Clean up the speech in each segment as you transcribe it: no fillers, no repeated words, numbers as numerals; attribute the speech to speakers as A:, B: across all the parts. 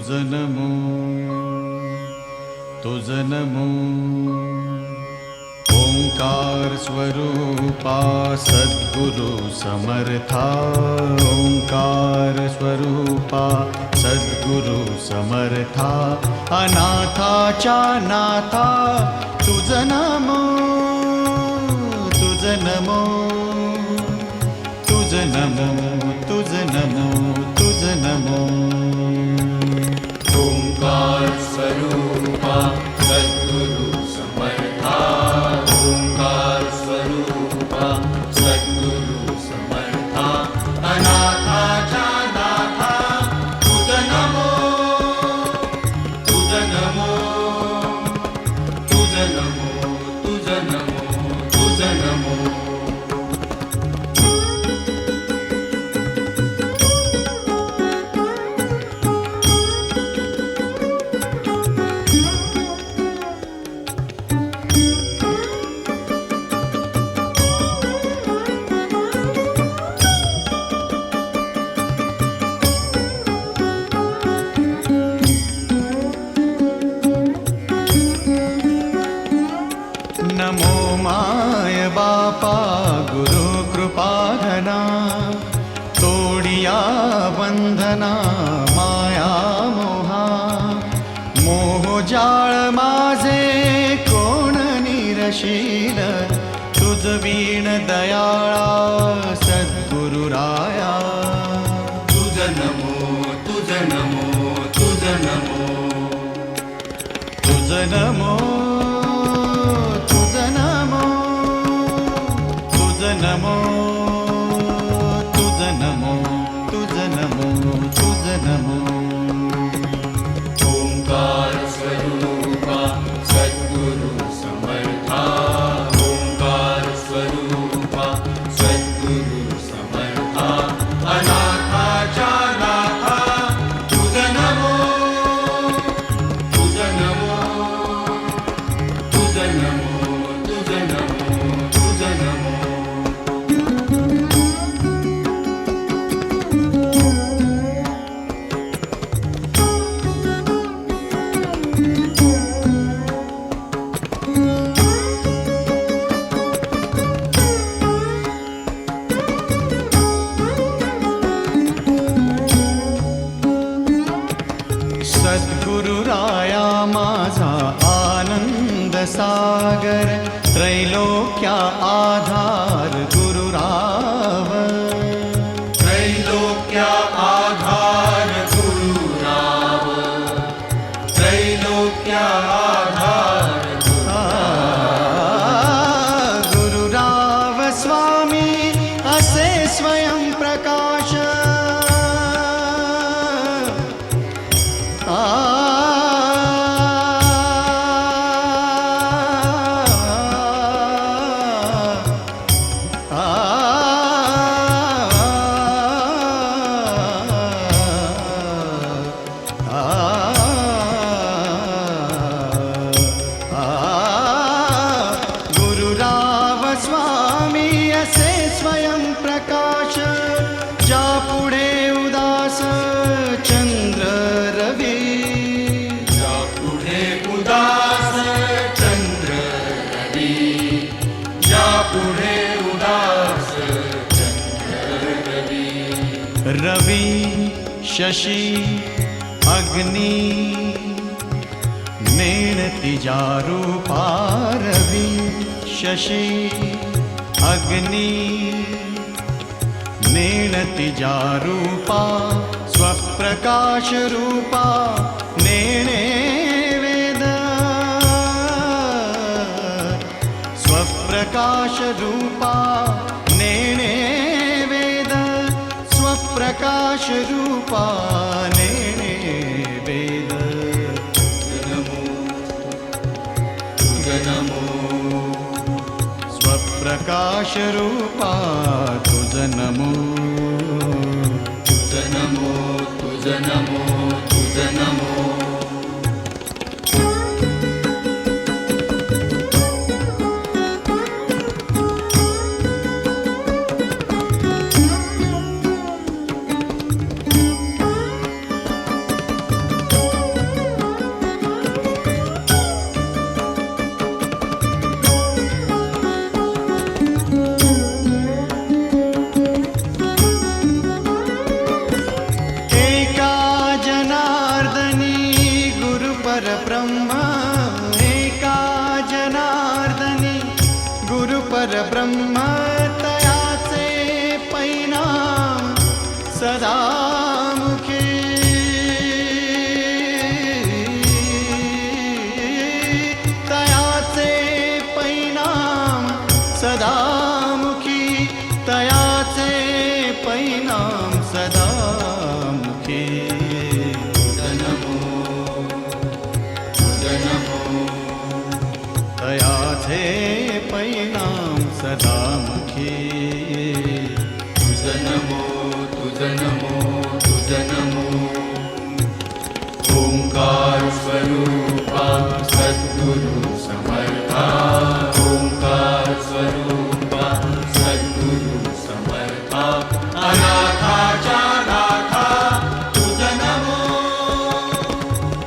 A: तुझ नमो तुझ नमो ओंकार स्वरूपा सद्गुरु समर्था ओंकार स्वरूपा सद्गुरु समर्था अनाथाच्या नाथा तुझ नमो तुझ नमो तुझ नमो तुझ नमो तुझ नमो
B: ओंकार स्वरूपा सद्गुरु समर्था ओंकार स्वरूपा सद्गुरु समर्था अनाथाच्या नाथा तुझ नमो तुझ नमो तुझ नमो तुझ नमो तुझ नमो
A: नमो माय बापा गुरु कृपाघना तोडिया बंधना माया मोहा मोहजाळ माझे कोण निरशील तुझ वीण दयाळा सद्गुरुराया
B: तुझ नमो तुझ नमो तुझ नमो
A: तुझ नमो तुझ नमो तुझ नमो तुझ नमो तुझ नमो तुझ नमो
B: ओंकार स्वरूपा सद्गुरु समर्था ओंकार स्वरूपा सद्गुरु समर्था अनाथाच्या नाथा तुझ नमो तुझ नमो तुझ नमो तुझ नमो तुझ नमो
A: सद्गुरुराया माझा आनंद सागर त्रैलोक्या आधार गुरुराव
B: त्रैलोक्या आधार गुरुराव त्रैलोक्या आधार
A: गुरुराव स्वामी असे स्वयं प्रकाश गुरुराव स्वामी असे स्वयं प्रकाश ज्या पुढे उदास चंद्र रवी
B: या पुढे उदास चंद्र रवी या पुढे उदास चंद्र रवी
A: रवी शशी अग्नि मेणती रूपा रवी शशी अग्नि नेणती रूपा स्वप्रकाश रूपा नेणे वेद स्वप्रकाश रूपा नेणे वेद स्वप्रकाश रूपा नेणे वेद
B: तुझ नमो
A: स्वप्रकाश रूपा तुझ नमो
B: तुझ नमो तुझ नमो तुझ नमो
A: परब्रह्म तयाचे परिणाम सदामुखी तयाचे परिणाम सदामुखी तयाचे परिणाम सदामुखी तयाचे परिणाम सदामुखी
B: तुझ नमो तुझ नमो तुझ नमो ओंकार स्वरूपा सद्गुरु समर्था ओंकार स्वरूपा सद्गुरु समर्था अनाथाच्या नाथा तुझ नमो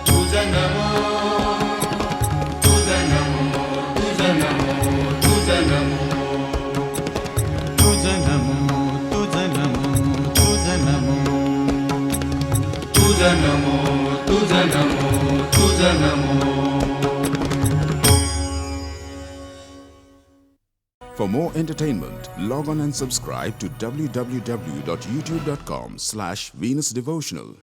B: तुझ नमो तुझ नमो तुझ नमो तुझ नमो
A: तुझ नमो तुझ नमो तुझ नमो
B: तुझ नमो तुझ नमो तुझ नमो.
C: For more entertainment, log on and subscribe to www.youtube.com/Venus Devotional.